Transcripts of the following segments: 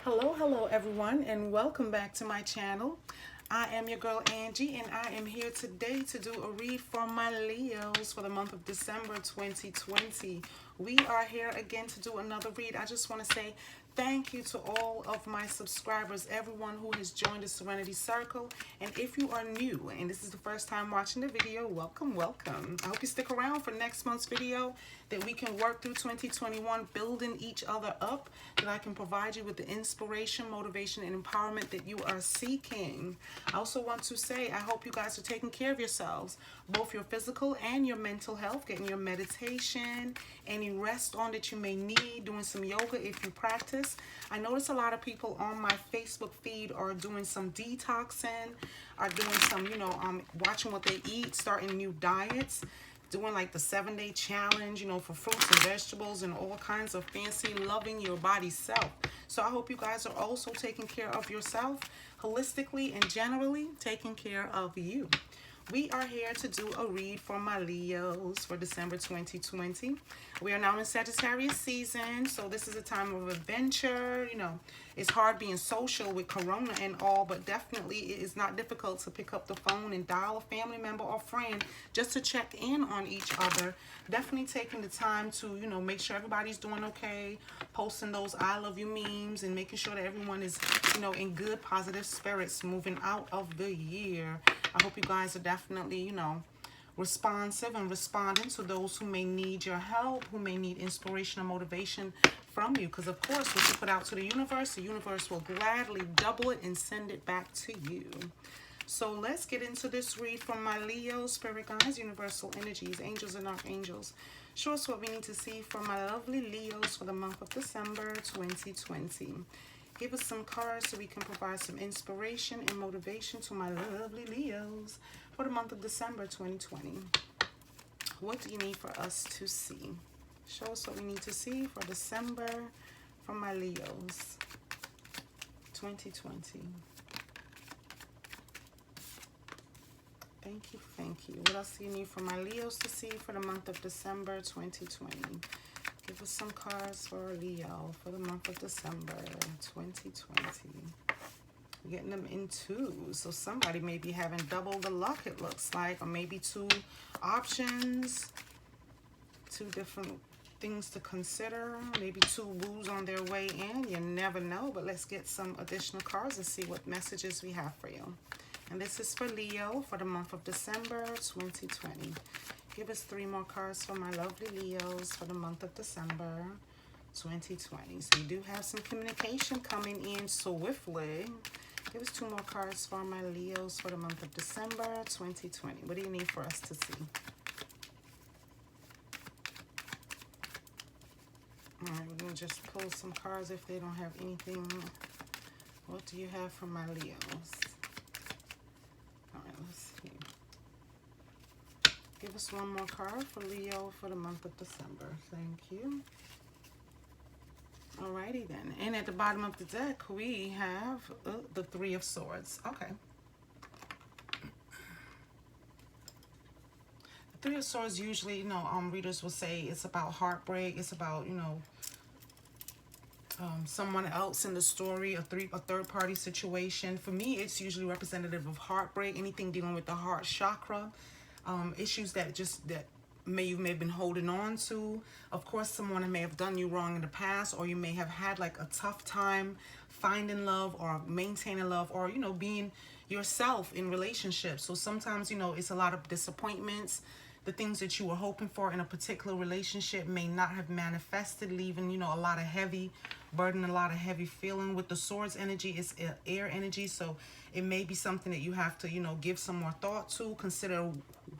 Hello everyone, and welcome back to my channel. I am your girl Angie, and I am here today to do a read for my Leos for the month of December 2020. We are here again to do another read. I just want to say thank you to all of my subscribers, everyone who has joined the Serenity Circle. And if you are new and this is the first time watching the video, welcome. I hope you stick around for next month's video, that we can work through 2021, building each other up, that I can provide you with the inspiration, motivation, and empowerment that you are seeking. I also want to say I hope you guys are taking care of yourselves, both your physical and your mental health, getting your meditation, any rest on that you may need, doing some yoga if you practice. I notice a lot of people on my Facebook feed are doing some detoxing, are doing some, watching what they eat, starting new diets, doing like the 7-day challenge, for fruits and vegetables and all kinds of fancy loving your body self. So I hope you guys are also taking care of yourself holistically and generally taking care of you. We are here to do a read for my Leos for December 2020. We are now in Sagittarius season, so this is a time of adventure. It's hard being social with Corona and all, but definitely it is not difficult to pick up the phone and dial a family member or friend just to check in on each other. Definitely taking the time to, make sure everybody's doing okay, posting those I love you memes, and making sure that everyone is, in good, positive spirits moving out of the year. I hope you guys are definitely, responsive and responding to those who may need your help, who may need inspiration and motivation from you. Because, of course, what you put out to the universe will gladly double it and send it back to you. So let's get into this read from my Leo, spirit guides, universal energies, angels and archangels. Show us what we need to see from my lovely Leos for the month of December 2020. Give us some cards so we can provide some inspiration and motivation to my lovely Leos for the month of December 2020. What do you need for us to see? Show us what we need to see for December from my Leos 2020. Thank you. What else do you need for my Leos to see for the month of December 2020? Give us some cards for Leo for the month of December 2020. We're getting them in twos, so somebody may be having double the luck, it looks like, or maybe two options, two different things to consider, maybe two woos on their way in. You never know, but let's get some additional cards and see what messages we have for you. And this is for Leo for the month of December 2020. Give us 3 more cards for my lovely Leos for the month of December 2020. So you do have some communication coming in swiftly. Give us 2 more cards for my Leos for the month of December 2020. What do you need for us to see? All right, we're going to just pull some cards if they don't have anything. What do you have for my Leos? All right, let's see. Give us 1 more card for Leo for the month of December. Thank you. Alrighty then. And at the bottom of the deck, we have the 3 of Swords. Okay. The 3 of Swords usually, readers will say it's about heartbreak. It's about, someone else in the story, a third-party situation. For me, it's usually representative of heartbreak, anything dealing with the heart chakra. Issues that you may have been holding on to. Of course, someone may have done you wrong in the past, or you may have had like a tough time finding love or maintaining love, or being yourself in relationships. So sometimes it's a lot of disappointments. The things that you were hoping for in a particular relationship may not have manifested, leaving a lot of heavy burden, a lot of heavy feeling. With the Swords energy, it's air energy, so it may be something that you have to give some more thought to, consider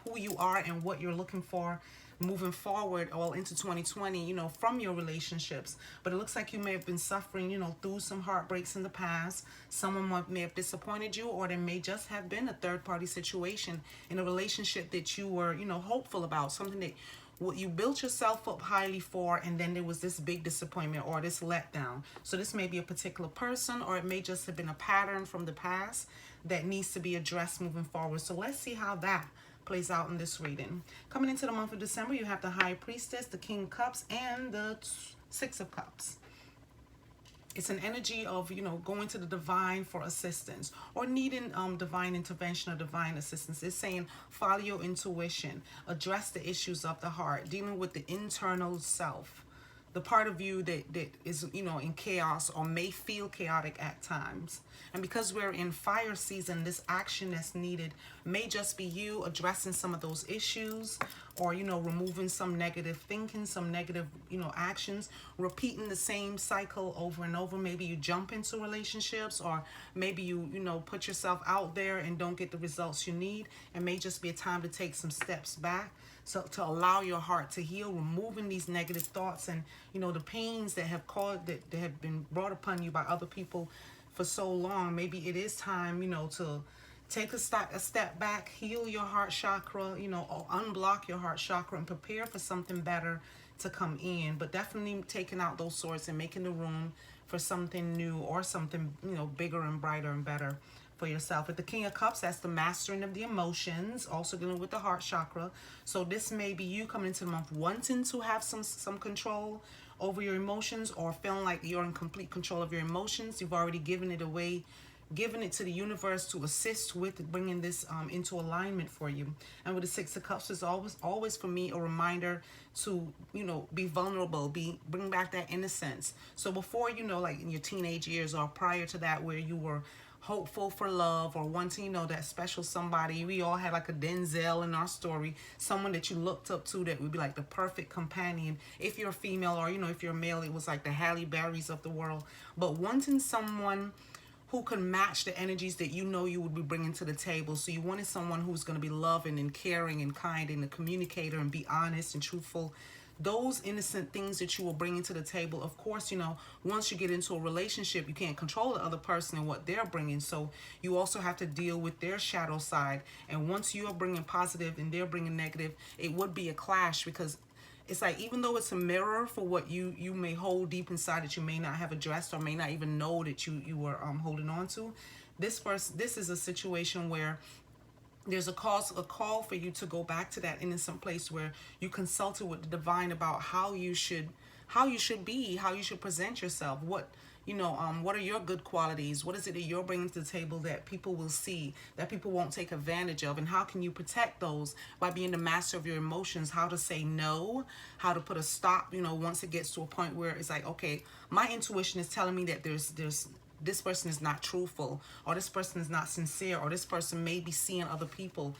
who you are and what you're looking for moving forward all into 2020, from your relationships. But it looks like you may have been suffering, through some heartbreaks in the past. Someone may have disappointed you, or there may just have been a third-party situation in a relationship that you were, hopeful about, something that you built yourself up highly for, and then there was this big disappointment or this letdown. So this may be a particular person, or it may just have been a pattern from the past that needs to be addressed moving forward. So let's see how that plays out in this reading. Coming into the month of December, you have the High Priestess, the King of Cups, and the Six of Cups. It's an energy of, going to the divine for assistance, or needing divine intervention or divine assistance. It's saying follow your intuition, address the issues of the heart, dealing with the internal self, the part of you that is, in chaos or may feel chaotic at times. And because we're in fire season, this action that's needed may just be you addressing some of those issues, or, removing some negative thinking, some negative, actions, repeating the same cycle over and over. Maybe you jump into relationships, or maybe you, put yourself out there and don't get the results you need. It may just be a time to take some steps back. So to allow your heart to heal, removing these negative thoughts and, the pains that have caused, that have been brought upon you by other people for so long. Maybe it is time, to take a step back, heal your heart chakra, or unblock your heart chakra and prepare for something better to come in. But definitely taking out those swords and making the room for something new, or something, bigger and brighter and better for yourself. With the King of Cups, that's the mastering of the emotions, also dealing with the heart chakra. So this may be you coming into the month wanting to have some control over your emotions, or feeling like you're in complete control of your emotions. You've already given it away, given it to the universe to assist with bringing this into alignment for you. And with the Six of Cups, is always for me a reminder to, be vulnerable, bring back that innocence. So before, like in your teenage years or prior to that, where you were hopeful for love or wanting, that special somebody. We all had like a Denzel in our story, someone that you looked up to that would be like the perfect companion. If you're a female, or, if you're a male, it was like the Halle Berrys of the world. But wanting someone who can match the energies that you would be bringing to the table. So you wanted someone who's going to be loving and caring and kind and a communicator and be honest and truthful. Those innocent things that you will bring into the table. Of course, once you get into a relationship, you can't control the other person and what they're bringing. So you also have to deal with their shadow side. And once you are bringing positive and they're bringing negative, it would be a clash, because it's like, even though it's a mirror for what you may hold deep inside that you may not have addressed, or may not even know that you were holding on to, this is a situation where there's a call for you to go back to that innocent place where you consulted with the divine about how you should be, how you should present yourself, what are your good qualities, what is it that you're bringing to the table that people will see, that people won't take advantage of, and how can you protect those by being the master of your emotions, how to say no, how to put a stop, once it gets to a point where it's like, okay, my intuition is telling me that there's this person is not truthful, or this person is not sincere, or this person may be seeing other people.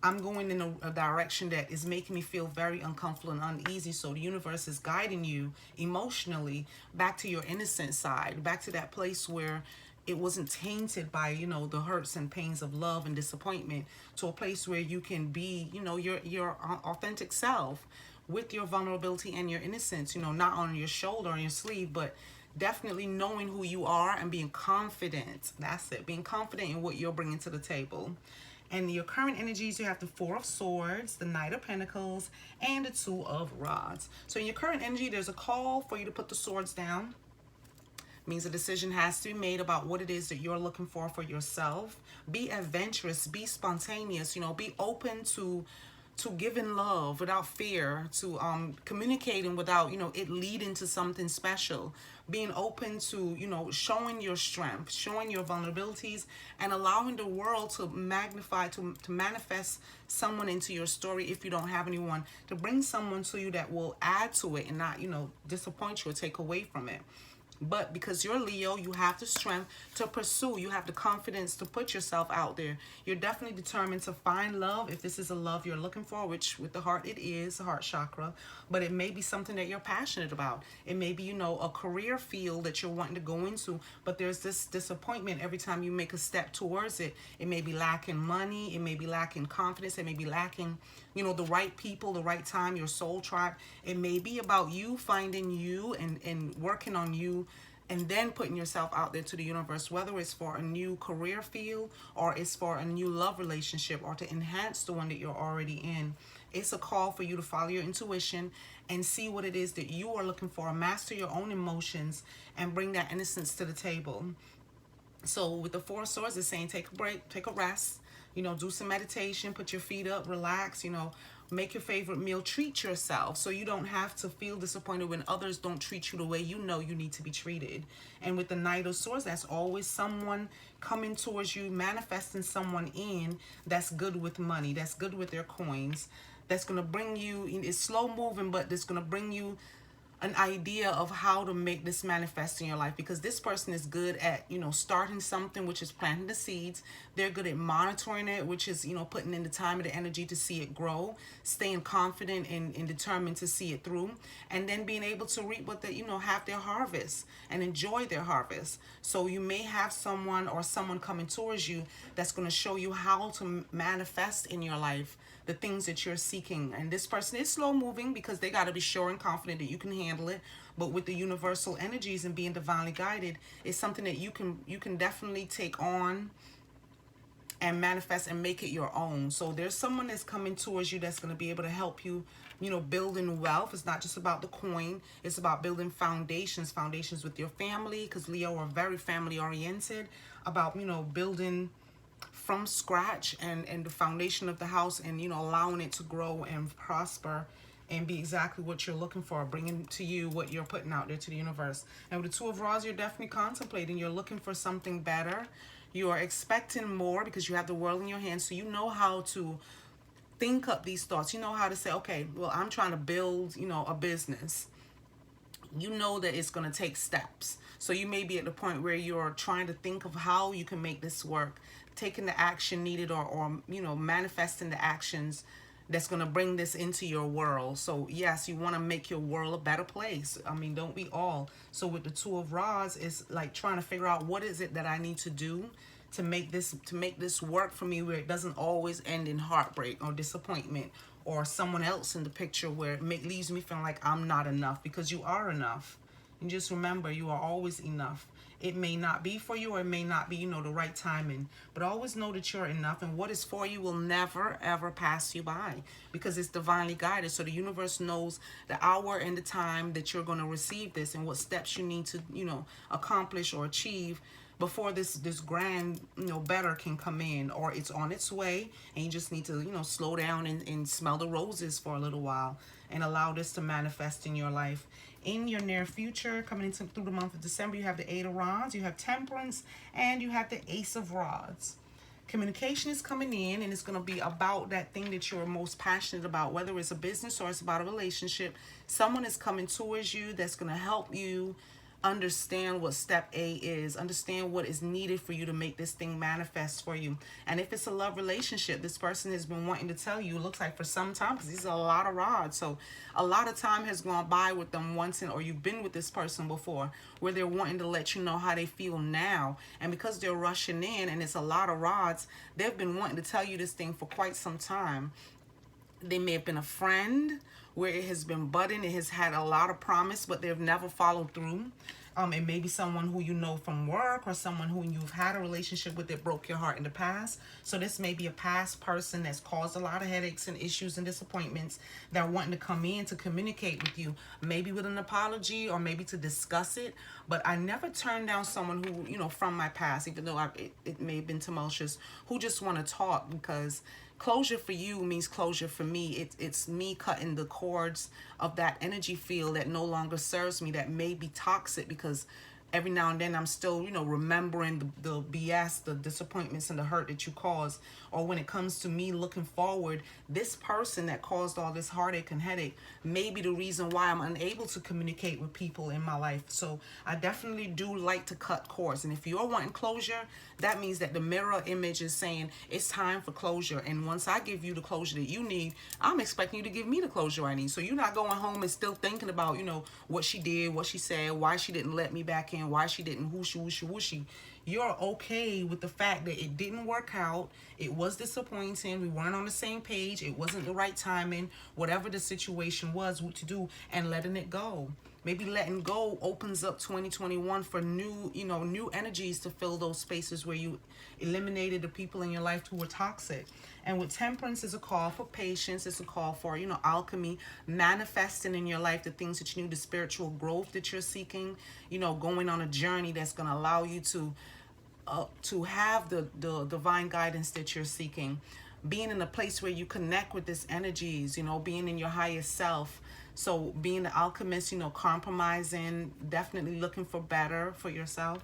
I'm going in a direction that is making me feel very uncomfortable and uneasy. So the universe is guiding you emotionally back to your innocent side, back to that place where it wasn't tainted by, the hurts and pains of love and disappointment, to a place where you can be, your authentic self with your vulnerability and your innocence, not on your shoulder or your sleeve, but definitely knowing who you are and being confident. That's it. Being confident in what you're bringing to the table. And your current energies, you have the Four of Swords, the Knight of Pentacles, and the Two of Rods. So in your current energy, there's a call for you to put the swords down. It means a decision has to be made about what it is that you're looking for yourself. Be adventurous, be spontaneous, be open to giving love without fear, to communicating without, it leading to something special. Being open to, showing your strength, showing your vulnerabilities, and allowing the world to magnify, to manifest someone into your story if you don't have anyone, to bring someone to you that will add to it and not, disappoint you or take away from it. But because you're Leo, you have the strength to pursue. You have the confidence to put yourself out there. You're definitely determined to find love, if this is a love you're looking for, which with the heart it is, the heart chakra. But it may be something that you're passionate about. It may be, a career field that you're wanting to go into, but there's this disappointment every time you make a step towards it. It may be lacking money. It may be lacking confidence. It may be lacking, the right people, the right time, your soul tribe. It may be about you finding you and working on you, and then putting yourself out there to the universe, whether it's for a new career field, or it's for a new love relationship, or to enhance the one that you're already in. It's a call for you to follow your intuition and see what it is that you are looking for. Master your own emotions and bring that innocence to the table. So with the Four of Swords, it's saying take a break, take a rest, do some meditation, put your feet up, relax, make your favorite meal, treat yourself so you don't have to feel disappointed when others don't treat you the way you know you need to be treated. And with the Knight of Swords, that's always someone coming towards you, manifesting someone in that's good with money, that's good with their coins, that's going to bring you, it's slow moving, but it's going to bring you an idea of how to make this manifest in your life, because this person is good at, starting something, which is planting the seeds. They're good at monitoring it, which is, putting in the time and the energy to see it grow, staying confident and determined to see it through, and then being able to reap what they, have their harvest and enjoy their harvest. So you may have someone coming towards you that's going to show you how to manifest in your life the things that you're seeking. And this person is slow moving because they got to be sure and confident that you can handle it. But with the universal energies and being divinely guided, it's something that you can definitely take on and manifest and make it your own. So there's someone that's coming towards you that's going to be able to help you, building wealth. It's not just about the coin. It's about building foundations with your family, because Leo are very family oriented, about, building from scratch and the foundation of the house, and allowing it to grow and prosper and be exactly what you're looking for, bringing to you what you're putting out there to the universe. And with the Two of Rods, you're definitely contemplating, you're looking for something better, you are expecting more because you have the world in your hands, so you know how to think up these thoughts. You know how to say, okay, well, I'm trying to build, a business. You know that it's going to take steps. So you may be at the point where you're trying to think of how you can make this work, taking the action needed, or manifesting the actions that's going to bring this into your world. So yes, you want to make your world a better place. I mean, don't we all? So with the Two of Rods, it's like trying to figure out, what is it that I need to do to make this work for me, where it doesn't always end in heartbreak or disappointment, or someone else in the picture where it leaves me feeling like I'm not enough, because you are enough. And just remember, you are always enough. It may not be for you, or it may not be, the right timing, but always know that you're enough, and what is for you will never, ever pass you by, because it's divinely guided. So the universe knows the hour and the time that you're going to receive this, and what steps you need to, accomplish or achieve before this grand, better can come in, or it's on its way, and you just need to, slow down and smell the roses for a little while and allow this to manifest in your life. In your near future, coming into through the month of December, you have the Eight of Rods, you have Temperance, and you have the Ace of Rods. Communication is coming in, and it's going to be about that thing that you're most passionate about, whether it's a business or it's about a relationship. Someone is coming towards you that's going to help you understand what step A is, understand what is needed for you to make this thing manifest for you. And if it's a love relationship, this person has been wanting to tell you, it looks like for some time, because these are a lot of rods, so a lot of time has gone by with them once, or you've been with this person before, where they're wanting to let you know how they feel now. And because they're rushing in and it's a lot of rods, they've been wanting to tell you this thing for quite some time. They may have been a friend where it has been budding, it has had a lot of promise, but they've never followed through. It may be someone who you know from work, or someone who you've had a relationship with that broke your heart in the past. So this may be a past person that's caused a lot of headaches and issues and disappointments, that are wanting to come in to communicate with you, maybe with an apology, or maybe to discuss it. But I never turn down someone who, from my past, even though it may have been tumultuous, who just want to talk, because closure for you means closure for me. It's me cutting the cords of that energy field that no longer serves me, that may be toxic, because every now and then I'm still, remembering the BS, the disappointments and the hurt that you caused. Or when it comes to me looking forward, this person that caused all this heartache and headache may be the reason why I'm unable to communicate with people in my life. So I definitely do like to cut cords. And if you're wanting closure, that means that the mirror image is saying it's time for closure. And once I give you the closure that you need, I'm expecting you to give me the closure I need. So you're not going home and still thinking about, what she did, what she said, why she didn't let me back in, why she didn't whooshy, whooshy, whooshy. You're okay with the fact that it didn't work out. It was disappointing. We weren't on the same page. It wasn't the right timing. Whatever the situation was, what to do, and letting it go. Maybe letting go opens up 2021 for new, new energies to fill those spaces where you eliminated the people in your life who were toxic. And with Temperance is a call for patience. It's a call for, alchemy, manifesting in your life the things that you need, the spiritual growth that you're seeking, going on a journey that's going to allow you to have the divine guidance that you're seeking. being in a place where you connect with this energies, you know, being in your highest self. So being the alchemist, you know, compromising, definitely looking for better for yourself.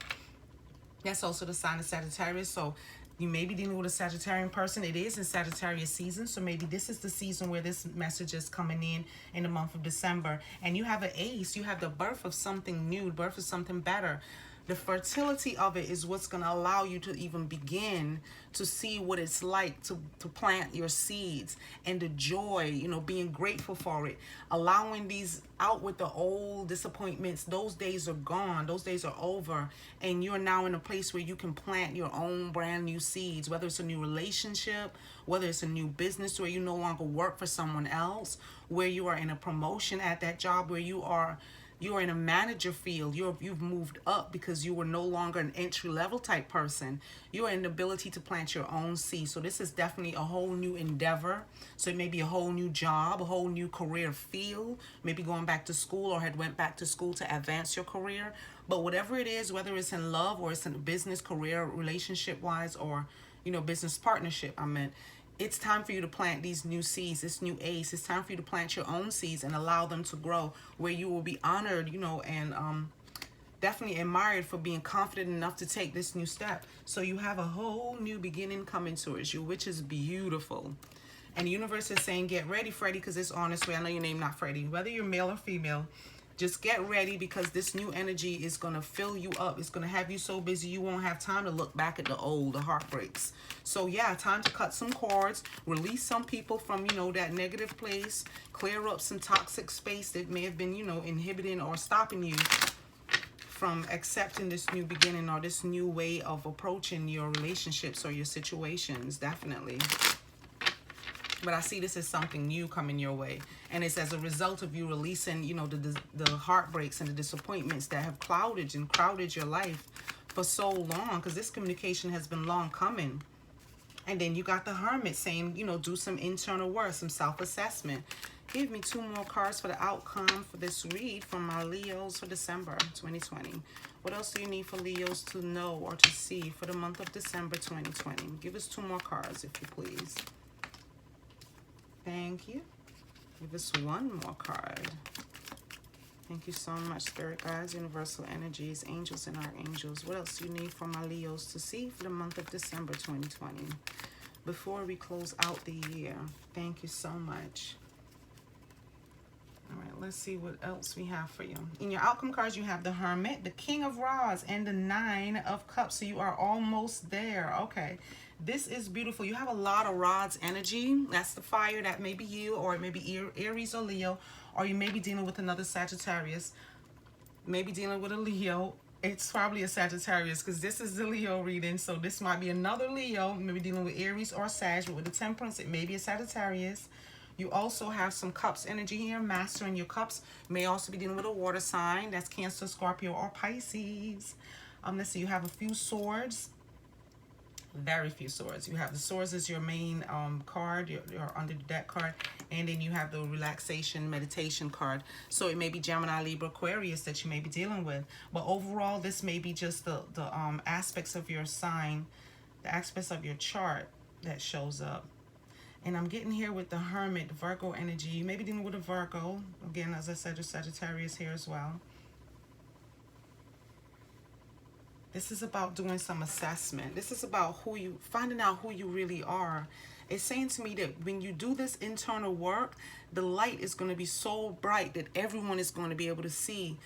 That's also the sign of Sagittarius. So you may be dealing with a Sagittarian person. It is in Sagittarius season. So maybe this is the season where this message is coming in the month of December. And you have an ace. You have the birth of something new, birth of something better. The fertility of it is what's going to allow you to even begin to see what it's like to plant your seeds, and the joy, you know, being grateful for it, allowing these out with the old disappointments. Those days are gone. Those days are over. And you're now in a place where you can plant your own brand new seeds, whether it's a new relationship, whether it's a new business where you no longer work for someone else, where you are in a promotion at that job, where you are in a manager field. You've moved up because you were no longer an entry-level type person. You are in the ability to plant your own seed. So this is definitely a whole new endeavor. So it may be a whole new job, a whole new career field, maybe going back to school, or had went back to school to advance your career. But whatever it is, whether it's in love or it's in a business, career, relationship-wise, or, you know, business partnership, it's time for you to plant these new seeds, this new ace. It's time for you to plant your own seeds and allow them to grow, where you will be honored, you know, and definitely admired for being confident enough to take this new step. So you have a whole new beginning coming towards you, which is beautiful. And the universe is saying, get ready, Freddie, because it's on its way. I know your name, not Freddie. Whether you're male or female, just get ready, because this new energy is going to fill you up. It's going to have you so busy you won't have time to look back at the old, the heartbreaks. So yeah, time to cut some cords, release some people from, you know, that negative place, clear up some toxic space that may have been, you know, inhibiting or stopping you from accepting this new beginning or this new way of approaching your relationships or your situations, definitely. But I see this as something new coming your way. And it's as a result of you releasing, you know, the heartbreaks and the disappointments that have clouded and crowded your life for so long, because this communication has been long coming. And then you got the Hermit saying, you know, do some internal work, some self-assessment. Give me 2 more cards for the outcome for this read from my Leos for December 2020. What else do you need for Leos to know or to see for the month of December 2020? Give us 2 more cards, if you please. Thank you. Give us 1 more card. Thank you so much, Spirit Guides, Universal Energies, Angels and Archangels. What else do you need for my Leos to see for the month of December 2020? Before we close out the year, thank you so much. All right, let's see what else we have for you. In your outcome cards, you have the Hermit, the King of Rods, and the 9 of Cups. So you are almost there. Okay. This is beautiful. You have a lot of rods energy. That's the fire. That may be you, or it may be Aries or Leo, or you may be dealing with another Sagittarius. Maybe dealing with a Leo. It's probably a Sagittarius, because this is the Leo reading. So this might be another Leo. Maybe dealing with Aries or Sag, but with the Temperance, it may be a Sagittarius. You also have some Cups energy here. Master in your Cups. May also be dealing with a water sign. That's Cancer, Scorpio, or Pisces. Let's see. You have a few swords. Very few swords. You have the swords as your main card, your under the deck card, and then you have the relaxation meditation card. So it may be Gemini, Libra, Aquarius that you may be dealing with. But overall, this may be just the aspects of your sign, the aspects of your chart that shows up. And I'm getting here with the Hermit, Virgo energy. You may be dealing with a Virgo. Again, as I said, a Sagittarius here as well. This is about doing some assessment. This is about finding out who you really are. It's saying to me that when you do this internal work, the light is going to be so bright that everyone is going to be able to see.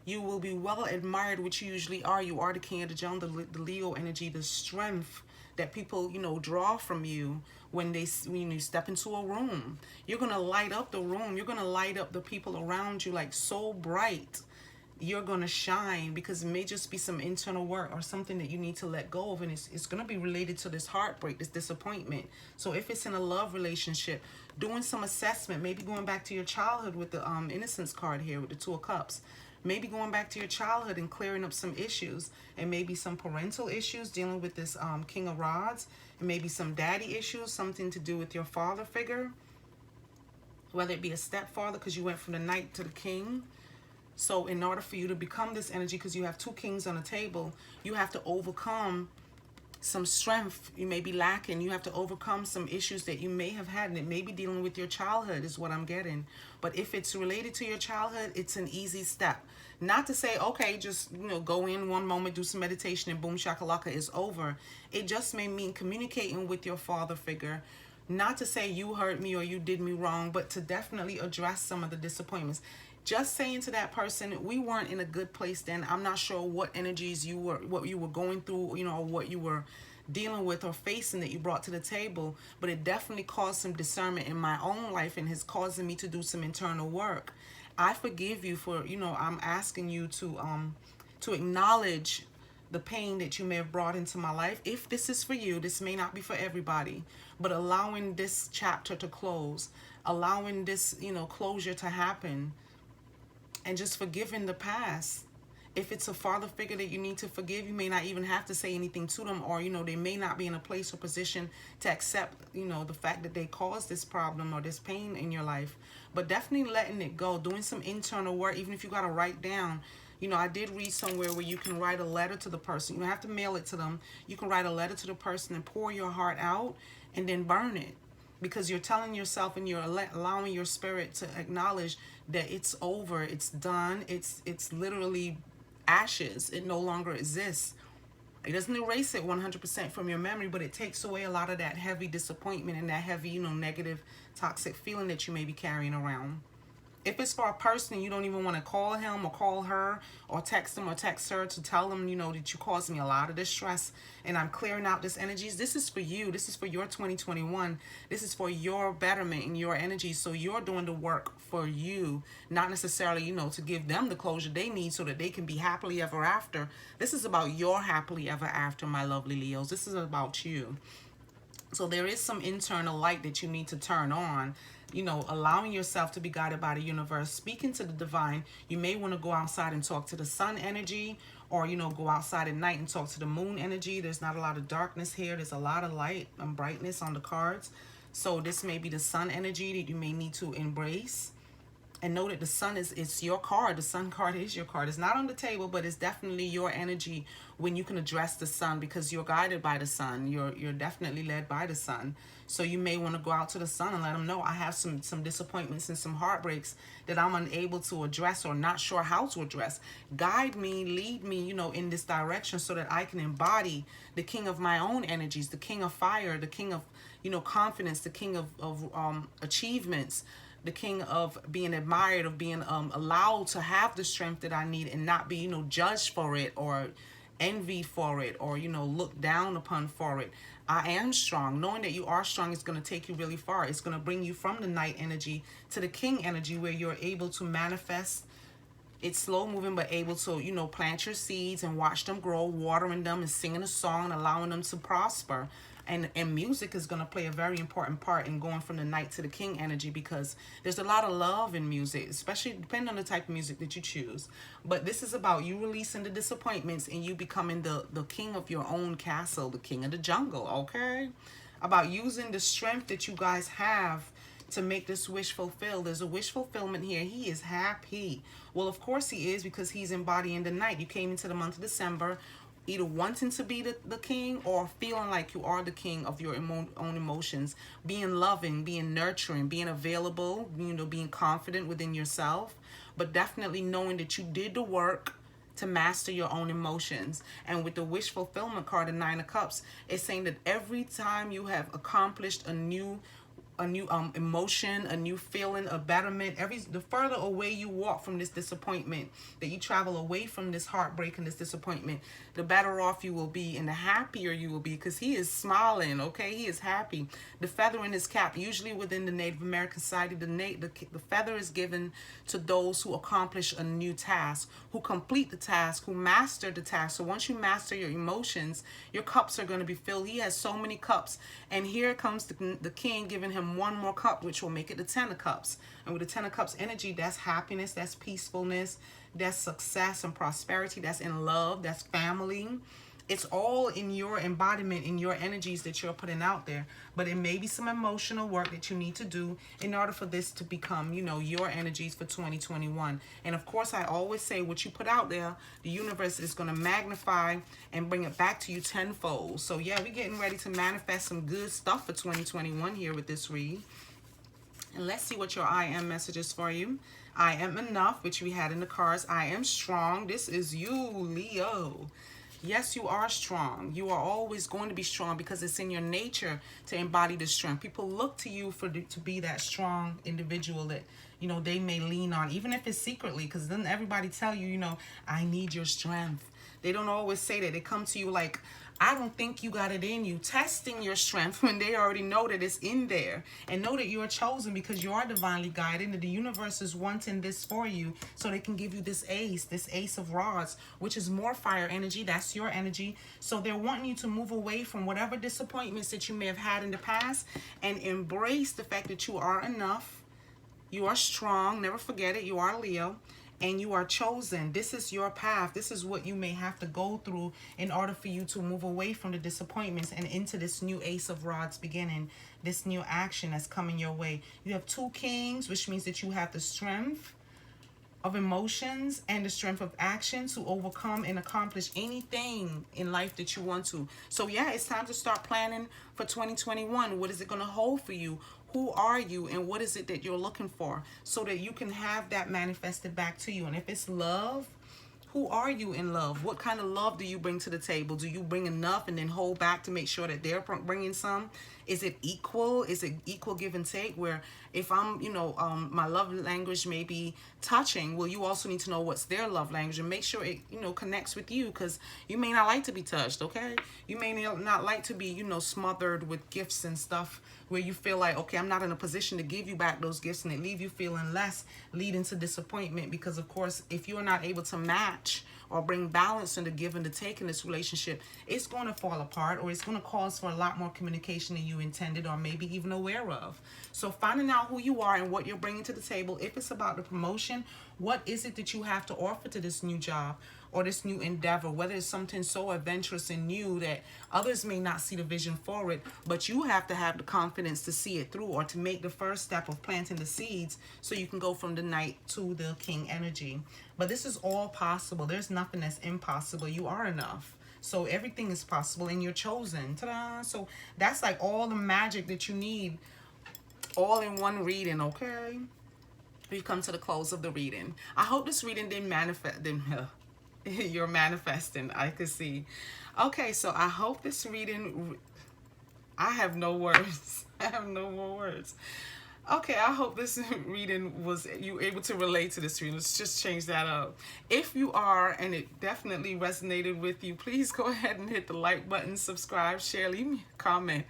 You will be well admired, which you usually are. You are the King of the Jungle, the Leo energy, the strength that people, you know, draw from you when you step into a room. You're going to light up the room. You're going to light up the people around you like so bright. You're going to shine, because it may just be some internal work or something that you need to let go of, and it's going to be related to this heartbreak, this disappointment. So if it's in a love relationship, doing some assessment, maybe going back to your childhood with the Innocence card here with the 2 of Cups, maybe going back to your childhood and clearing up some issues, and maybe some parental issues dealing with this King of Rods, and maybe some daddy issues, something to do with your father figure, whether it be a stepfather because you went from the Knight to the King. So in order for you to become this energy, because you have 2 kings on the table, you have to overcome some strength you may be lacking. You have to overcome some issues that you may have had, and it may be dealing with your childhood is what I'm getting. But if it's related to your childhood, it's an easy step. Not to say, okay, just, go in one moment, do some meditation, and boom, shakalaka, is over. It just may mean communicating with your father figure. Not to say you hurt me or you did me wrong, but to definitely address some of the disappointments. Just saying to that person, we weren't in a good place then. I'm not sure what energies what you were going through, or what you were dealing with or facing that you brought to the table, but it definitely caused some discernment in my own life and has causing me to do some internal work. I forgive you for, I'm asking you to acknowledge the pain that you may have brought into my life. If this is for you, this may not be for everybody, but allowing this chapter to close, allowing this, closure to happen, and just forgiving the past. If it's a father figure that you need to forgive, you may not even have to say anything to them, or, they may not be in a place or position to accept, the fact that they caused this problem or this pain in your life. But definitely letting it go, doing some internal work, even if you got to write down. I did read somewhere where you can write a letter to the person. You don't have to mail it to them. You can write a letter to the person and pour your heart out and then burn it. Because you're telling yourself and you're allowing your spirit to acknowledge that it's over, it's done, it's literally ashes. It no longer exists. It doesn't erase it 100% from your memory, but it takes away a lot of that heavy disappointment and that heavy, negative, toxic feeling that you may be carrying around. If it's for a person and you don't even want to call him or call her or text them or text her to tell them, that you caused me a lot of distress and I'm clearing out this energies, this is for you. This is for your 2021. This is for your betterment and your energy. So you're doing the work for you, not necessarily, to give them the closure they need so that they can be happily ever after. This is about your happily ever after, my lovely Leos. This is about you. So there is some internal light that you need to turn on, allowing yourself to be guided by the universe, speaking to the divine. You may want to go outside and talk to the sun energy, or, go outside at night and talk to the moon energy. There's not a lot of darkness here. There's a lot of light and brightness on the cards. So this may be the sun energy that you may need to embrace. And know that the sun it's your card. The sun card is your card. It's not on the table, but it's definitely your energy when you can address the sun, because you're guided by the sun. You're definitely led by the sun. So you may want to go out to the sun and let them know, I have some disappointments and some heartbreaks that I'm unable to address or not sure how to address. Guide me, lead me, in this direction so that I can embody the king of my own energies, the king of fire, the king of, confidence, the king of achievements, the king of being admired, of being allowed to have the strength that I need and not be, judged for it or envied for it or, looked down upon for it. I am strong. Knowing that you are strong is going to take you really far. It's going to bring you from the night energy to the king energy, where you're able to manifest. It's slow moving, but able to, plant your seeds and watch them grow, watering them and singing a song and allowing them to prosper. And music is going to play a very important part in going from the night to the king energy, because there's a lot of love in music, especially depending on the type of music that you choose. But this is about you releasing the disappointments and you becoming the king of your own castle, the king of the jungle, okay? About using the strength that you guys have to make this wish fulfilled. There's a wish fulfillment here. He is happy. Well, of course he is, because he's embodying the night. You came into the month of December either wanting to be the king or feeling like you are the king of your own emotions, being loving, being nurturing, being available, being confident within yourself, but definitely knowing that you did the work to master your own emotions. And with the wish fulfillment card, the Nine of Cups, it's saying that every time you have accomplished a new emotion, a new feeling, a betterment, the further away you walk from this disappointment, that you travel away from this heartbreak and this disappointment, the better off you will be and the happier you will be, because he is smiling, okay? He is happy. The feather in his cap, usually within the Native American society, the feather is given to those who accomplish a new task, who complete the task, who master the task. So once you master your emotions, your cups are going to be filled. He has so many cups, and here comes the king giving him one more cup, which will make it the Ten of Cups. And with the Ten of Cups energy, that's happiness, that's peacefulness, that's success and prosperity, that's in love, that's family. It's all in your embodiment, in your energies that you're putting out there. But it may be some emotional work that you need to do in order for this to become, you know, your energies for 2021. And of course, I always say what you put out there, the universe is going to magnify and bring it back to you tenfold. So yeah, we're getting ready to manifest some good stuff for 2021 here with this read. And let's see what your I am message is for you. I am enough, which we had in the cards. I am strong. This is you, Leo. Yes, you are strong. You are always going to be strong because it's in your nature to embody the strength. People look to you to be that strong individual that, you know, they may lean on, even if it's secretly, because then everybody tell you, you know, I need your strength. They don't always say that. They come to you like, I don't think you got it in you, testing your strength when they already know that it's in there. And know that you are chosen because you are divinely guided and the universe is wanting this for you so they can give you this ace of rods, which is more fire energy. That's your energy. So they're wanting you to move away from whatever disappointments that you may have had in the past and embrace the fact that you are enough. You are strong. Never forget it. You are Leo. And you are chosen. This is your path. This is what you may have to go through in order for you to move away from the disappointments and into this new ace of rods beginning, this new action that's coming your way. You have 2 kings, which means that you have the strength of emotions and the strength of action to overcome and accomplish anything in life that you want to. So yeah, it's time to start planning for 2021. What is it going to hold for you? Who are you and what is it that you're looking for so that you can have that manifested back to you? And if it's love, who are you in love? What kind of love do you bring to the table? Do you bring enough and then hold back to make sure that they're bringing some? Is it equal? Is it equal give and take? Where if I'm, you know, my love language may be touching, well, you also need to know what's their love language and make sure it, you know, connects with you, because you may not like to be touched, okay? You may not like to be, you know, smothered with gifts and stuff where you feel like, okay, I'm not in a position to give you back those gifts, and it leave you feeling less, leading to disappointment. Because of course, if you're not able to match or bring balance in the give and the take in this relationship, it's going to fall apart, or it's going to cause for a lot more communication than you intended or maybe even aware of. So finding out who you are and what you're bringing to the table. If it's about the promotion, what is it that you have to offer to this new job or this new endeavor? Whether it's something so adventurous and new that others may not see the vision for it, but you have to have the confidence to see it through, or to make the first step of planting the seeds so you can go from the Knight to the King energy. But this is all possible. There's nothing that's impossible. You are enough. So everything is possible and you're chosen. Ta-da! So that's like all the magic that you need all in one reading, okay? We've come to the close of the reading. I hope this reading didn't manifest. You're manifesting, I could see. Okay, so I hope this reading, I have no words. I have no more words. Okay, I hope this reading was you able to relate to this reading. Let's just change that up. If you are, and it definitely resonated with you, please go ahead and hit the like button, subscribe, share, leave me a comment.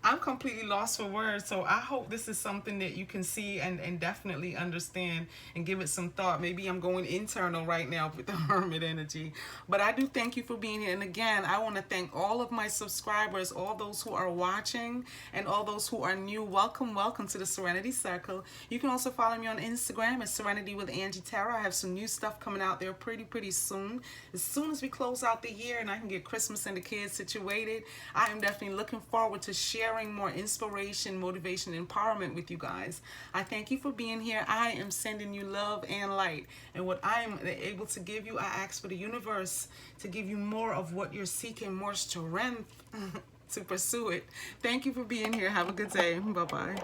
I'm completely lost for words, so I hope this is something that you can see and definitely understand and give it some thought. Maybe I'm going internal right now with the Hermit energy. But I do thank you for being here. And again, I want to thank all of my subscribers, all those who are watching, and all those who are new. Welcome, welcome to the Serenity Circle. You can also follow me on Instagram at Serenity with Angie Tarot. I have some new stuff coming out there pretty soon. As soon as we close out the year and I can get Christmas and the kids situated, I am definitely looking forward to sharing more inspiration, motivation, empowerment with you guys. I thank you for being here. I am sending you love and light. And what I am able to give you, I ask for the universe to give you more of what you're seeking, more strength to pursue it. Thank you for being here. Have a good day. Bye-bye.